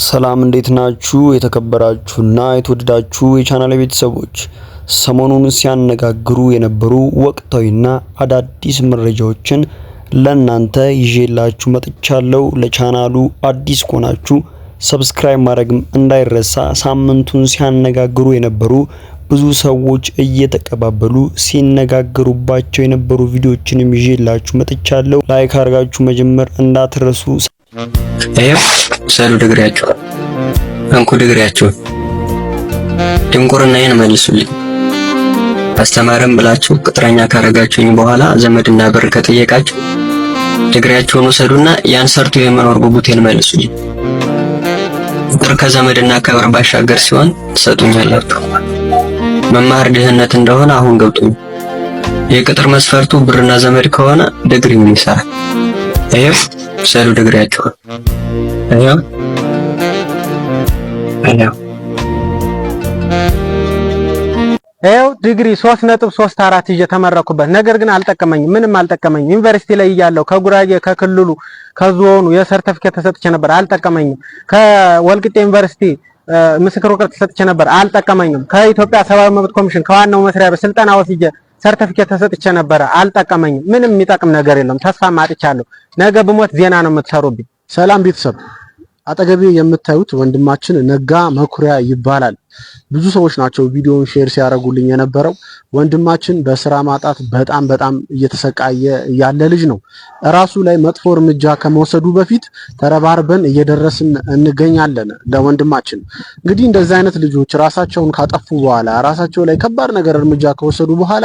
ሰላም እንዴት ናችሁ? የተከበራችሁና የተወደዳችሁ የቻናል ቤተሰቦች ሰሞኑን ሲያነጋግሩ የነበሩ ወቅታዊና አዳዲስ መረጃዎችን ለናንተ ይዤላችሁ መጥቻለሁ። ለቻናሉ አዲስ ከሆናችሁ ሰብስክራይብ ማድረግም እንዳይረሳ። ሳምንቱን ሲያነጋግሩ የነበሩ ብዙ ሰዎች እየተቀባበሉ ሲነጋገሩባቸው የነበሩ ቪዲዮዎችንም ይዤላችሁ መጥቻለሁ። ላይክ አድርጋችሁ መጀመር እንዳትረሱ። ሰሉ ድግሪያችሁ እንኩ ድግሪያችሁ ድንቁርናዬን መልሱልኝ። አስተማረም ብላችሁ ቅጥረኛ ካረጋችሁኝ በኋላ ዘመድና ብር ከጠየቃችሁ ድግሪያችሁን ወሰዱና ያን ሰርቶ የመኖር ጉጉቴን መልሱልኝ። ቅጥር ከዘመድና ከብር ባሻገር ሲሆን ትሰጡኛላችሁ። መማር ድህነት እንደሆነ አሁን ገብቶኝ የቅጥር መስፈርቱ ብርና ዘመድ ከሆነ ድግሪ ምን ይሰራል? ሰሉ ድግሪያችሁ ይኸው ዲግሪ 3.34 ይዤ ተመረኩበት። ነገር ግን አልጠቀመኝም፣ ምንም አልጠቀመኝም። ዩኒቨርሲቲ ላይ እያለሁ ከጉራጌ ከክልሉ ከዞኑ የሰርቲፊኬት ተሰጥቼ ነበር፣ አልጠቀመኝም። ከወልቂጤ ዩኒቨርሲቲ ምስክር ወረቀት ተሰጥቼ ነበር፣ አልጠቀመኝም። ከኢትዮጵያ ሰብአዊ መብት ኮሚሽን ከዋናው መስሪያ ቤት ስልጠና ወስጄ ሰርቲፊኬት ተሰጥቼ ነበር፣ አልጠቀመኝም። ምንም የሚጠቅም ነገር የለም። ተስፋ ማጥቻለሁ። ነገ ብሞት ዜና ነው የምትሰሩብኝ። ሰላም ቤተሰብ፣ አጠገቤ የምታዩት ወንድማችን ነጋ መኩሪያ ይባላል። ብዙ ሰዎች ናቸው ቪዲዮውን ሼር ሲያደርጉልኝ የነበረው። ወንድማችን በስራ ማጣት በጣም እየተሰቃየ ያለ ልጅ ነው። ራሱ ላይ መጥፎ እርምጃ ከመውሰዱ በፊት ተረባርበን እየደረስን እንገኛለን ለወንድማችን። እንግዲህ እንደዚህ አይነት ልጆች ራሳቸውን ካጠፉ በኋላ ራሳቸው ላይ ከባድ ነገር እርምጃ ከወሰዱ በኋላ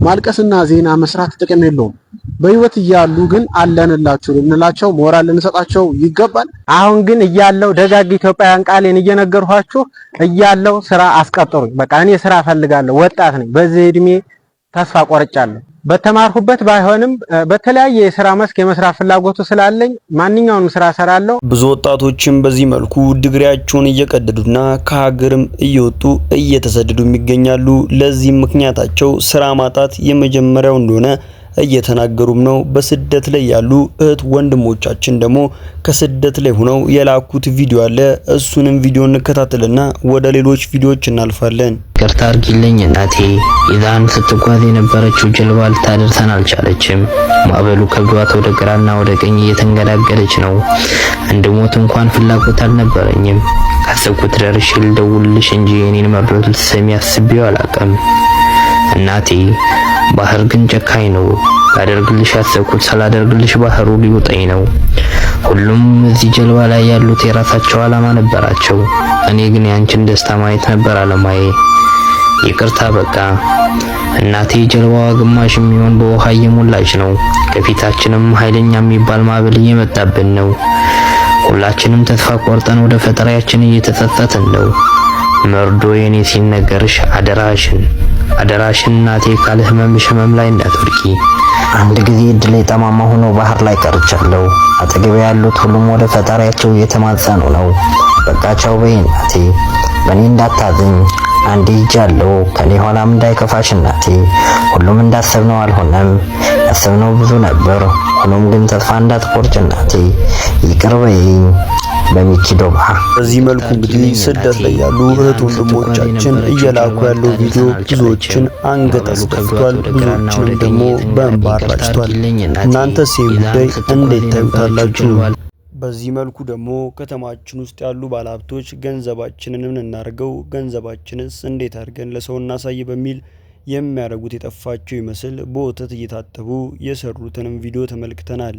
ማልቀስና ዜና መስራት ጥቅም የለውም። በህይወት እያሉ ግን አለንላችሁ ልንላቸው ሞራል ልንሰጣቸው ይገባል። አሁን ግን እያለው ደጋግ ኢትዮጵያውያን ቃሌን እየነገርኋችሁ እያለው ስራ አስቀጥሩኝ። በቃ እኔ ስራ ፈልጋለሁ፣ ወጣት ነኝ። በዚህ እድሜ ተስፋ ቆርጫለሁ። በተማርኩበት ባይሆንም በተለያየ የስራ መስክ የመስራት ፍላጎቱ ስላለኝ ማንኛውንም ስራ ሰራለሁ። ብዙ ወጣቶችም በዚህ መልኩ ድግሪያቸውን እየቀደዱና ከሀገርም እየወጡ እየተሰደዱ ይገኛሉ። ለዚህም ምክንያታቸው ስራ ማጣት የመጀመሪያው እንደሆነ እየተናገሩም ነው። በስደት ላይ ያሉ እህት ወንድሞቻችን ደግሞ ከስደት ላይ ሆነው የላኩት ቪዲዮ አለ። እሱንም ቪዲዮ እንከታተልና ወደ ሌሎች ቪዲዮዎች እናልፋለን። ይቅርታ አድርጊልኝ እናቴ፣ ይዛን ስትጓዝ የነበረችው ጀልባ ልታደርሰን አልቻለችም። ማዕበሉ ከብዷት ወደ ግራና ወደ ቀኝ እየተንገዳገደች ነው። እንድሞት እንኳን ፍላጎት አልነበረኝም። ካሰብኩት ደርሼ ልደውልልሽ እንጂ የኔን መርዶት ልትሰሚ አስቤው አላውቅም እናቴ። ባህር ግን ጨካኝ ነው። ላደርግልሽ ያሰብኩት ስላደርግልሽ ባህሩ ሊውጠኝ ነው። ሁሉም እዚህ ጀልባ ላይ ያሉት የራሳቸው ዓላማ ነበራቸው። እኔ ግን ያንቺን ደስታ ማየት ነበር ዓላማዬ። ይቅርታ በቃ እናቴ። ጀልባዋ ግማሽ የሚሆን በውሃ እየሞላች ነው። ከፊታችንም ኃይለኛ የሚባል ማዕበል እየመጣብን ነው። ሁላችንም ተስፋ ቆርጠን ወደ ፈጣሪያችን እየተጸጸትን ነው። መርዶ የኔ ሲነገርሽ አደራሽን እናቴ፣ ካለ ህመም ላይ እንዳትወድቂ። አንድ ጊዜ እድሌ ጠማማ ሆኖ ባህር ላይ ቀርቻለሁ። አጠገቤ ያሉት ሁሉም ወደ ፈጣሪያቸው እየተማጸኑ ነው። በቃ ቻው በይ እናቴ፣ በእኔ እንዳታዝኝ። አንዴ ሄጃለሁ፣ ከኔ ኋላም እንዳይከፋሽ እናቴ። ሁሉም እንዳሰብነው አልሆነም። ያሰብነው ብዙ ነበር። ሆኖም ግን ተስፋ እንዳትቆርጭ እናቴ፣ ይቅር በይኝ። በሚኪዶባ በዚህ መልኩ እንግዲህ ስደት ላይ ያሉ እህት ወንድሞቻችን እየላኩ ያለው ቪዲዮ ብዙዎችን አንገት አስደፍቷል፣ ብዙዎችንም ደግሞ በእንባ አራጭቷል። እናንተስ ይህ ጉዳይ እንዴት ታዩታላችሁ? በዚህ መልኩ ደግሞ ከተማችን ውስጥ ያሉ ባለሀብቶች ገንዘባችንን እናርገው፣ ገንዘባችንስ እንዴት አድርገን ለሰው እናሳይ በሚል የሚያደርጉት የጠፋቸው ይመስል በወተት እየታጠቡ የሰሩትንም ቪዲዮ ተመልክተናል።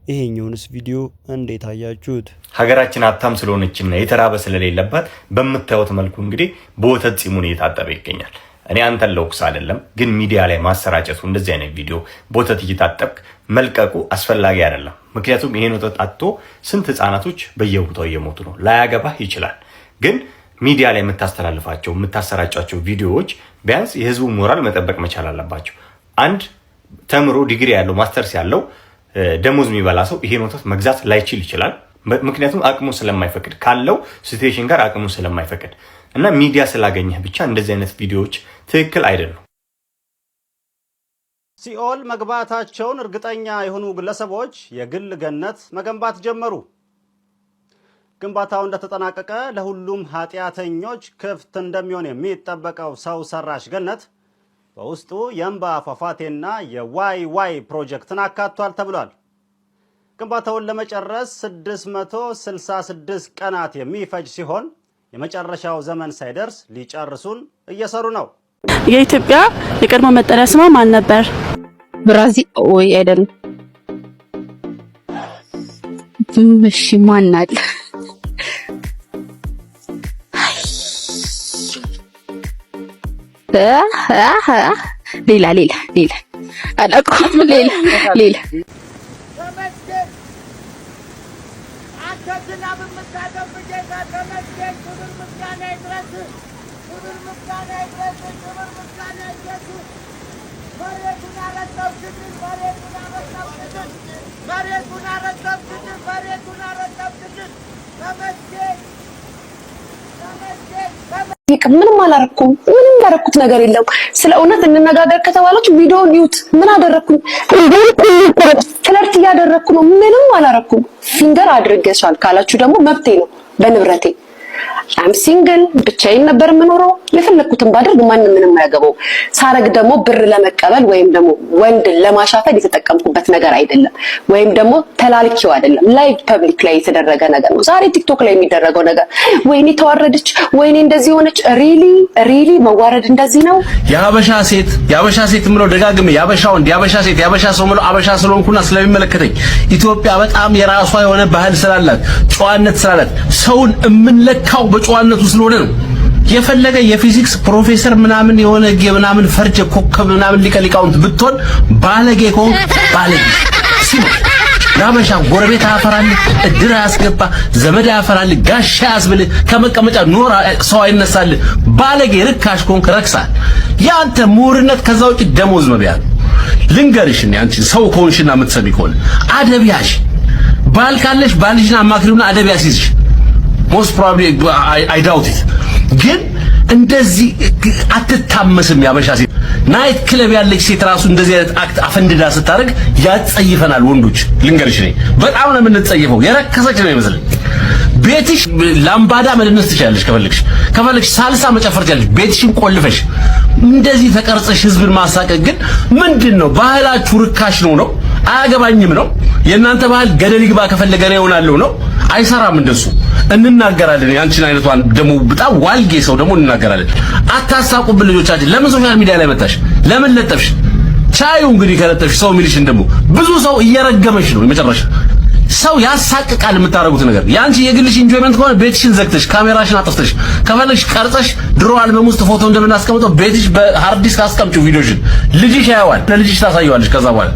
ይሄኛውንስ ቪዲዮ እንዴት አያችሁት? ሀገራችን ሀብታም ስለሆነችና የተራበ ስለሌለባት በምታዩት መልኩ እንግዲህ በወተት ፂሙን እየታጠበ ይገኛል። እኔ አንተን ለውቅስ አይደለም፣ ግን ሚዲያ ላይ ማሰራጨቱ እንደዚህ አይነት ቪዲዮ በወተት እየታጠብክ መልቀቁ አስፈላጊ አይደለም። ምክንያቱም ይሄን ወተት አጥቶ ስንት ህፃናቶች በየቦታው እየሞቱ ነው። ላያገባህ ይችላል፣ ግን ሚዲያ ላይ የምታሰራጫቸው ቪዲዮዎች ቢያንስ የህዝቡ ሞራል መጠበቅ መቻል አለባቸው። አንድ ተምሮ ዲግሪ ያለው ማስተርስ ያለው ደሞዝ የሚበላ ሰው ይሄን ወተት መግዛት ላይችል ይችላል። ምክንያቱም አቅሙ ስለማይፈቅድ ካለው ሲቹዌሽን ጋር አቅሙ ስለማይፈቅድ እና ሚዲያ ስላገኘህ ብቻ እንደዚህ አይነት ቪዲዮዎች ትክክል አይደሉም። ሲኦል መግባታቸውን እርግጠኛ የሆኑ ግለሰቦች የግል ገነት መገንባት ጀመሩ። ግንባታው እንደተጠናቀቀ ለሁሉም ኃጢአተኞች ክፍት እንደሚሆን የሚጠበቀው ሰው ሰራሽ ገነት በውስጡ የእንባ ፏፏቴና የዋይ ዋይ ፕሮጀክትን አካቷል ተብሏል። ግንባታውን ለመጨረስ 666 ቀናት የሚፈጅ ሲሆን የመጨረሻው ዘመን ሳይደርስ ሊጨርሱን እየሰሩ ነው። የኢትዮጵያ የቀድሞ መጠሪያ ስሟ ማን ነበር? ብራዚል ወይ አይደለም? እሺ ማን አለ? ሌላ አላውቅም። ሌላ ምንም አላረኩም። ምንም ያረኩት ነገር የለም። ስለ እውነት እንነጋገር ከተባላችሁ ቪዲዮውን ይዩት። ምን አደረኩኝ? ፍለርት እያደረኩ ነው። ምንም አላረኩም። ፊንገር አድርገሻል ካላችሁ ደግሞ መብቴ ነው በንብረቴ። አም ሲንግል ብቻዬን ነበር የምኖረው። የፈለኩትን ባደርግ ማንንም ምንም አያገባው። ሳረግ ደግሞ ብር ለመቀበል ወይም ደግሞ ወንድ ለማሻፈል የተጠቀምኩበት ነገር አይደለም፣ ወይም ደግሞ ተላልኪው አይደለም። ላይቭ ፐብሊክ ላይ የተደረገ ነገር ነው። ዛሬ ቲክቶክ ላይ የሚደረገው ነገር ወይኔ ተዋረደች፣ ወይኔ እንደዚህ ሆነች። ሪሊ መዋረድ እንደዚህ ነው? ያበሻ ሴት ምለው ደጋግሜ ያበሻ ወንድ፣ ያበሻ ሴት፣ ያበሻ ሰው ምለው አበሻ ስለሆንኩና ስለሚመለከተኝ ኢትዮጵያ በጣም የራሷ የሆነ ባህል ስላላት ጨዋነት ስላላት ሰውን እምንለካው በጨዋነቱ ስለሆነ ነው። የፈለገ የፊዚክስ ፕሮፌሰር ምናምን የሆነ ምናምን ፈርጀ ኮከብ ምናምን ሊቀሊቃውንት ብትሆን ባለጌ ከሆንክ ባለጌ ሲሞ ያበሻ ጎረቤት አያፈራል፣ እድር ያስገባ ዘመድ ያፈራል፣ ጋሻ ያስብል ከመቀመጫ ኖር ሰው አይነሳል። ባለጌ ርካሽ ከሆንክ ረክሳል። ያንተ ምሁርነት ከዛ ውጪ ደሞዝ መብያ ልንገርሽ። አንቺ ሰው ከሆንሽና የምትሰሚ ከሆነ አደብ ያዥ። ባል ካለሽ ባልሽና አማክሪውና አደብ ያስይዝሽ። most probably I doubt it። ግን እንደዚህ አትታመስም። ያበሻ ሴት ናይት ክለብ ያለች ሴት ራሱ እንደዚህ አይነት አክት አፈንድዳ ስታደርግ ያጸይፈናል ወንዶች። ልንገርሽ ነኝ በጣም ነው የምንጸየፈው። የረከሰች ነው ይመስል ቤትሽ ላምባዳ መደነስ ትችላለሽ። ከፈለግሽ ሳልሳ መጨፈር ትችላለሽ። ቤትሽን ቆልፈሽ እንደዚህ ተቀርጸሽ ህዝብን ማሳቀቅ ግን ምንድነው? ባህላችሁ ርካሽ ነው? አያገባኝም ነው? የእናንተ ባህል ገደል ይግባ ከፈለገ ነው ይሆናልው ነው? አይሰራም እንደሱ። እንናገራለን። ያንቺን አይነቷን ደሞ በጣም ዋልጌ ሰው ደሞ እንናገራለን። አታሳቁብን ልጆቻችን። ለምን ሶሻል ሚዲያ ላይ መጣሽ? ለምን ለጠፍሽ? ቻዩ እንግዲህ ከለጠፍሽ ሰው ሚልሽን ደሞ ብዙ ሰው እየረገመሽ ነው። የመጨረሻ ሰው ያሳቅቃል የምታረጉት ነገር። ያንቺ የግልሽ ኢንጆይመንት ከሆነ ቤትሽን ዘግተሽ ካሜራሽን አጥፍተሽ ከፈለግሽ ቀርጸሽ ድሮ አልበም ውስጥ ፎቶ እንደምናስቀምጠው ቤትሽ በሃርድ ዲስክ አስቀምጪው ቪዲዮሽን። ልጅሽ ያያዋል፣ ለልጅሽ ታሳየዋለሽ። ከዛ በኋላ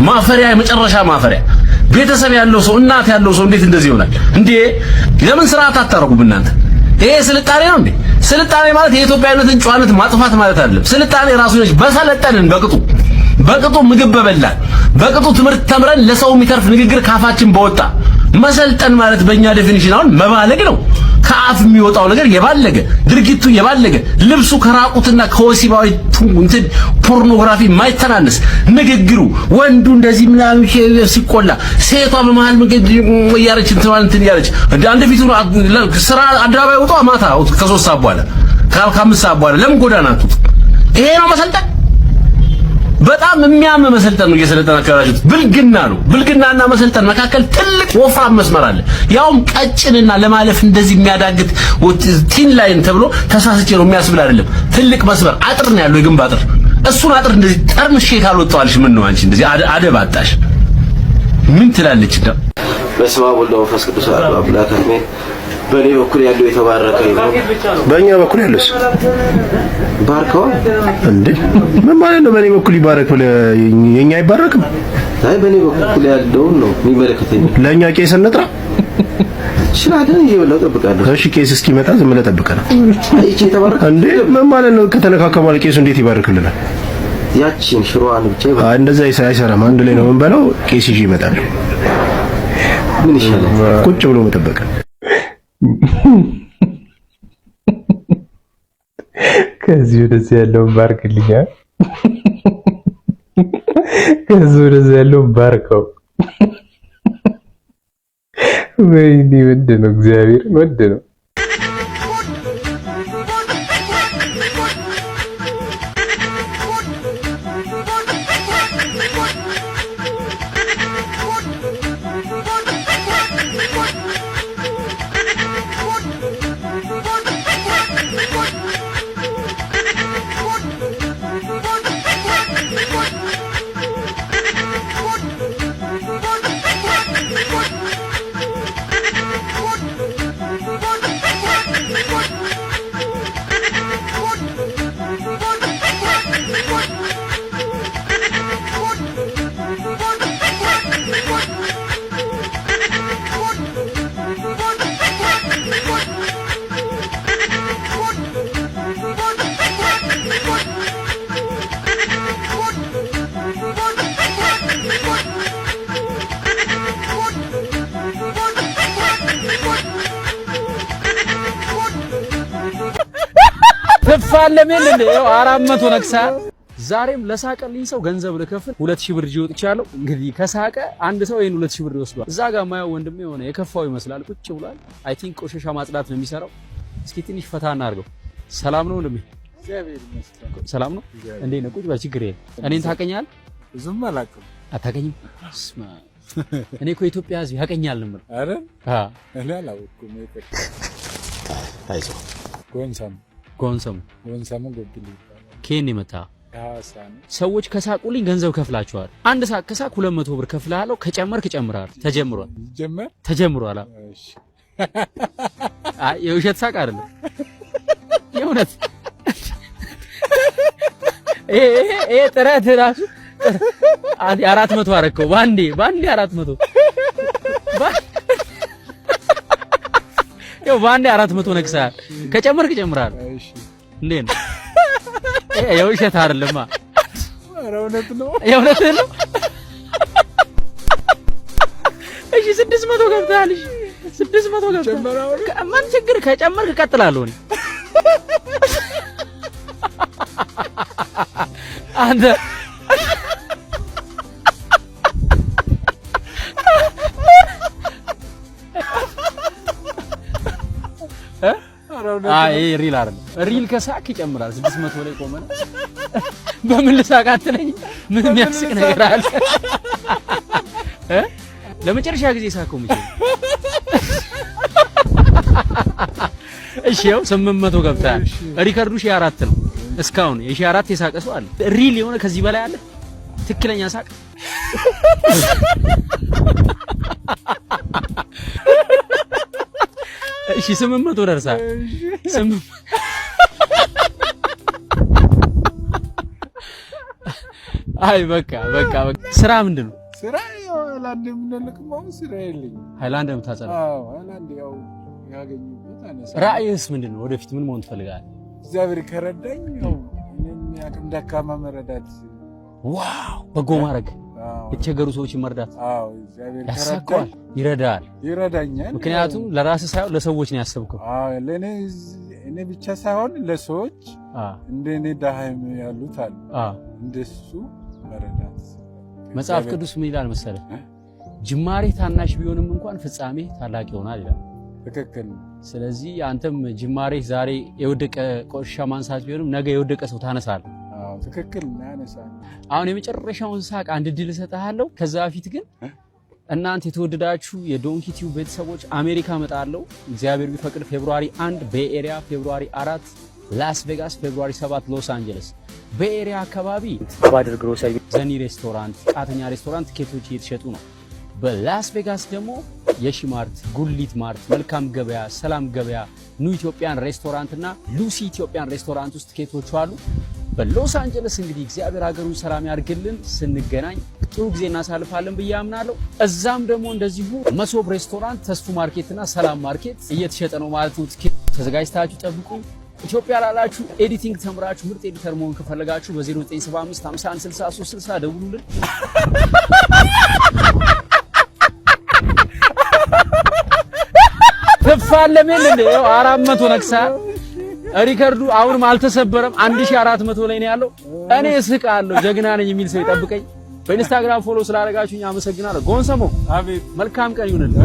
ማፈሪያ፣ የመጨረሻ ማፈሪያ። ቤተሰብ ያለው ሰው እናት ያለው ሰው እንዴት እንደዚህ ይሆናል እንዴ? ለምን ስርዓት አታረጉም እናንተ? ይሄ ስልጣኔ ነው እንዴ? ስልጣኔ ማለት የኢትዮጵያዊነትን ጨዋነት ማጥፋት ማለት አይደለም። ስልጣኔ ራሱ ነች። በሰለጠንን በቅጡ ምግብ በበላን በቅጡ ትምህርት ተምረን ለሰው የሚተርፍ ንግግር ካፋችን በወጣ መሰልጠን ማለት በእኛ ዴፊኒሽን አሁን መባለግ ነው። ከአፍ የሚወጣው ነገር የባለገ ድርጊቱ የባለገ ልብሱ ከራቁትና ከወሲባዊ እንትን ፖርኖግራፊ የማይተናነስ ንግግሩ ወንዱ እንደዚህ ምናምን ሲቆላ ሴቷ በመሃል መንገድ ያረች እንትን ያረች አንድ ፊቱ ስራ አድራባይ ወጣ ማታ ከ3 ሰዓት በኋላ ከ5 ሰዓት በኋላ ለምን ጎዳና አትወጡ? ይሄ ነው መሰልጠን። በጣም የሚያም መሰልጠን ነው እየሰለጠናችሁ ያላችሁት። ብልግና ነው። ብልግናና መሰልጠን መካከል ትልቅ ወፍራም መስመር አለ። ያውም ቀጭንና ለማለፍ እንደዚህ የሚያዳግት ቲን ላይን ተብሎ ተሳስቼ ነው የሚያስብል አይደለም። ትልቅ መስመር አጥር ነው ያለው፣ የግንብ አጥር። እሱን አጥር እንደዚህ ጠርምሼ ካልወጣዋልሽ ምን ነው አንቺ እንደዚህ አደብ አጣሽ? ምን ትላለች? በስመ አብ ወወልድ ወመንፈስ ቅዱስ አሐዱ አምላክ አሜን። በኔ በኩል ያለው የተባረከ ይሁን። በእኛ በኩል ያለውስ ባርከው እንዴ? ምን ማለት ነው? በኔ በኩል ይባረክ ብለህ የኛ አይባረክም? አይ በኔ በኩል ያለው ነው የሚመለከተኝ። ለኛ ቄስ እንጥራ ሽላደን ይኸውልህ እጠብቃለሁ። እሺ ቄስ እስኪመጣ ዝም ብለህ ጠብቀናል። እቺ የተባረከ እንዴ? ምን ማለት ነው? ከተነካከማ ቄሱ እንዴት ይባርክልናል? ያቺን ሽሮዋን ብቻ ይባርክ። አይ እንደዛ አይሰራም። አንድ ላይ ነው የምንበላው። ቄስ ይዤ ይመጣል። ምን ይሻላል? ቁጭ ብሎ መጠበቅ። ከዚህ ወደዚህ ያለው ባርክልኛ፣ ከዚህ ወደዚህ ያለው ባርከው። ወይኔ ወድ ነው እግዚአብሔር ወድ ነው። ተፋለምን እንደ 400 ነክሳ ዛሬም ለሳቀልኝ ሰው ገንዘብ ልከፍል 2000 ብር ይወጥቻለሁ። እንግዲህ ከሳቀ አንድ ሰው ይሄን 2000 ብር ይወስዷል። እዛ ጋር ማየው ወንድሜ የሆነ የከፋው ይመስላል ቁጭ ብሏል። አይ ቲንክ ቆሻሻ ማጽዳት ነው የሚሰራው። እስኪ ትንሽ ፈታ እናርገው። ሰላም ነው ወንድሜ? እግዚአብሔር ይመስገን። ሰላም ነው እንዴ? ነው ቁጭ በችግር የለም። እኔን ታቀኛል? ዝም አላውቅም። አታቀኝም? እኔ እኮ ኢትዮጵያ ህዝብ ያቀኛል ነው ማለት አረ እኔ አላውቅም። አይዞህ ጎንሰም ጎብሊ ኬን ይመጣ ሰዎች ከሳቁልኝ ገንዘብ ከፍላቸዋል። አንድ ሳቅ ከሳቅ 200 ብር ከፍላለሁ። ከጨመርክ ጨምራለሁ። ተጀምሯል። እሺ አይ የውሸት ሳቅ አይደለም የእውነት ይሄ ጥረት ራሱ 400 አረከው ባንዴ 400 ያው ባንዴ 400 ነክሳል። ከጨመርክ ጨምራለሁ። እሺ እንዴ ነው የውሸት አይደለማ። ኧረ እውነት ነው። የእውነት ነው። እሺ 600 ገብታል። እሺ 600 ገብታል። ማን ችግር ከጨመርክ እቀጥላለሁ እኔ አንተ አይ ሪል አይደለም። ሪል ከሳቅ ይጨምራል። 600 ላይ ቆመና በምን ልሳቅ አትለኝ? ምን የሚያስቅ ነገር አለ? ለመጨረሻ ጊዜ ሳቀው ምንጭ እሺ ያው 800 ገብታል። ሪከርዱ 4 ነው እስካሁን። የ4 የሳቀ ሰው አለ? ሪል የሆነ ከዚህ በላይ አለ? ትክክለኛ ሳቅ እሺ 800 ደርሳል። አይ በቃ ስራ ምንድን ነው? ስራ ያው ሃይላንድ የምንልቅመው ስራ የለኝም። ሃይላንድ የምታጸዳ? አዎ ሃይላንድ ያው ያገኙበት አነሳ። ራእይስ ምንድን ነው? ወደፊት ምን መሆን ትፈልጋለህ? እግዚአብሔር ከረዳኝ ያው እኔም ያቅም ደካማ መረዳት። ዋው በጎ ማድረግ፣ የተቸገሩ ሰዎችን መርዳት። አዎ እግዚአብሔር ያሳካዋል፣ ይረዳኛል። ምክንያቱም ለራስህ ሳይሆን ለሰዎች ነው ያሰብከው። አዎ እኔ ብቻ ሳይሆን ለሰዎች እንደኔ ዳሃይም ያሉት አሉ። እንደሱ መረዳት። መጽሐፍ ቅዱስ ምን ይላል መሰለህ? ጅማሬ ታናሽ ቢሆንም እንኳን ፍጻሜ ታላቅ ይሆናል ይላል። ትክክል። ስለዚህ አንተም ጅማሬ ዛሬ የወደቀ ቆሻሻ ማንሳት ቢሆንም ነገ የወደቀ ሰው ታነሳለህ። አዎ ትክክል ናነሳ። አሁን የመጨረሻውን ሳቅ አንድ ድል እሰጥሃለሁ። ከዛ በፊት ግን እናንተ የተወደዳችሁ የዶንኪ ቲዩብ ቤተሰቦች አሜሪካ መጣለሁ እግዚአብሔር ቢፈቅድ ፌብሩዋሪ 1 ቤይ ኤሪያ፣ ፌብሩዋሪ 4 ላስ ቬጋስ፣ ፌብሩዋሪ 7 ሎስ አንጀለስ። ቤይ ኤሪያ አካባቢ ባድር ግሮሰሪ፣ ዘኒ ሬስቶራንት፣ ቃተኛ ሬስቶራንት ቲኬቶች እየተሸጡ ነው። በላስ ቬጋስ ደግሞ የሺማርት፣ ጉሊት ማርት፣ መልካም ገበያ፣ ሰላም ገበያ፣ ኑ ኢትዮጵያን ሬስቶራንት እና ሉሲ ኢትዮጵያን ሬስቶራንት ውስጥ ቲኬቶች አሉ። በሎስ አንጀለስ እንግዲህ እግዚአብሔር ሀገሩን ሰላም ያርግልን። ስንገናኝ ጥሩ ጊዜ እናሳልፋለን ብዬ አምናለሁ። እዛም ደግሞ እንደዚሁ መሶብ ሬስቶራንት፣ ተስፉ ማርኬትና ሰላም ማርኬት እየተሸጠ ነው ማለት ነው። ቲኬት ተዘጋጅታችሁ ጠብቁ። ኢትዮጵያ ላላችሁ ኤዲቲንግ ተምራችሁ ምርጥ ኤዲተር መሆን ከፈለጋችሁ በ0975 51 63 60 ደውሉልን። ተፋለምን እንደ 400 ነክሳ ሪከርዱ አሁንም አልተሰበረም። 1400 ላይ ነው ያለው። እኔ እስቃለሁ። ጀግና ነኝ የሚል ሰው ይጠብቀኝ። በኢንስታግራም ፎሎ ስላደረጋችሁኝ አመሰግናለሁ። ጎንሰሞ አቤት፣ መልካም ቀን ይሁንልህ።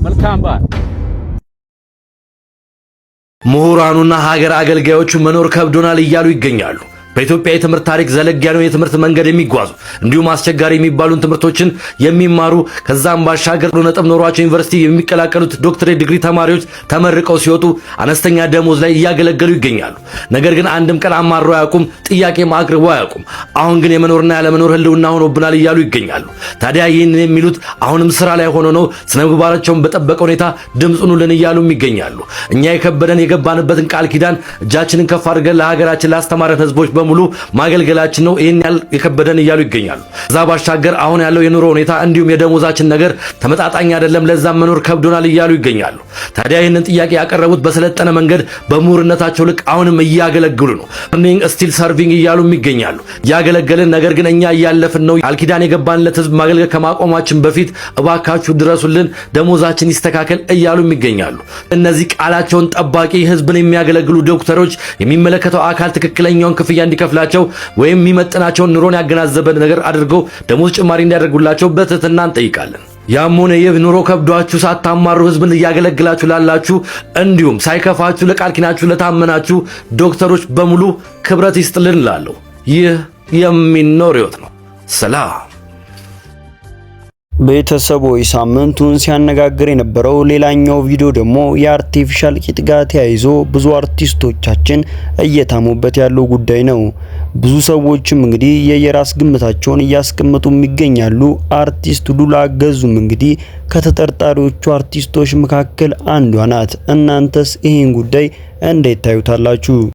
መልካም በዓል። ምሁራኑና ሀገር አገልጋዮቹ መኖር ከብዶናል እያሉ ይገኛሉ። በኢትዮጵያ የትምህርት ታሪክ ዘለግ ያለው የትምህርት መንገድ የሚጓዙ እንዲሁም አስቸጋሪ የሚባሉን ትምህርቶችን የሚማሩ ከዛም ባሻገር ነጥብ ኖሯቸው ዩኒቨርሲቲ የሚቀላቀሉት ዶክትሬት ዲግሪ ተማሪዎች ተመርቀው ሲወጡ አነስተኛ ደሞዝ ላይ እያገለገሉ ይገኛሉ። ነገር ግን አንድም ቀን አማረው አያውቁም፣ ጥያቄ አቅርበው አያውቁም። አሁን ግን የመኖርና ያለመኖር ህልውና ሆኖብናል እያሉ ይገኛሉ። ታዲያ ይህን የሚሉት አሁንም ስራ ላይ ሆኖ ነው። ስነ ምግባራቸውን በጠበቀ ሁኔታ ድምፁን ሁሉን እያሉም ይገኛሉ። እኛ የከበደን የገባንበትን ቃል ኪዳን እጃችንን ከፍ አድርገን ለሀገራችን ላስተማረን ህዝቦች በሙሉ ማገልገላችን ነው ይሄን ያህል የከበደን እያሉ ይገኛሉ። ከዛ ባሻገር አሁን ያለው የኑሮ ሁኔታ እንዲሁም የደሞዛችን ነገር ተመጣጣኝ አይደለም፣ ለዛም መኖር ከብዶናል እያሉ ይገኛሉ። ታዲያ ይህንን ጥያቄ ያቀረቡት በሰለጠነ መንገድ በምሁርነታቸው ልክ አሁንም እያገለግሉ ነው። ርኒንግ ስቲል ሰርቪንግ እያሉም ይገኛሉ። ያገለገልን ነገር ግን እኛ እያለፍን ነው። ቃል ኪዳን የገባንለት ህዝብ ማገልገል ከማቆማችን በፊት እባካችሁ ድረሱልን፣ ደሞዛችን ይስተካከል እያሉም ይገኛሉ። እነዚህ ቃላቸውን ጠባቂ ህዝብን የሚያገለግሉ ዶክተሮች የሚመለከተው አካል ትክክለኛውን ክፍያ እንዲከፍላቸው ወይም የሚመጥናቸውን ኑሮን ያገናዘበ ነገር አድርገው ደሞዝ ጭማሪ እንዲያደርጉላቸው በትህትና እንጠይቃለን። ያም ሆነ ይህ ኑሮ ከብዷችሁ ሳታማሩ ህዝብን እያገለግላችሁ ላላችሁ እንዲሁም ሳይከፋችሁ ለቃል ኪዳናችሁ ለታመናችሁ ዶክተሮች በሙሉ ክብረት ይስጥልን እላለሁ። ይህ የሚኖር ህይወት ነው። ሰላም ቤተሰቦች፣ ሳምንቱን ሲያነጋግር የነበረው ሌላኛው ቪዲዮ ደግሞ የአርቲፊሻል ቂጥ ጋር ተያይዞ ብዙ አርቲስቶቻችን እየታሙበት ያለው ጉዳይ ነው። ብዙ ሰዎችም እንግዲህ የየራስ ግምታቸውን እያስቀመጡ ይገኛሉ። አርቲስት ሉላ ገዙም እንግዲህ ከተጠርጣሪዎቹ አርቲስቶች መካከል አንዷ ናት። እናንተስ ይህን ጉዳይ እንዴት ታዩታላችሁ?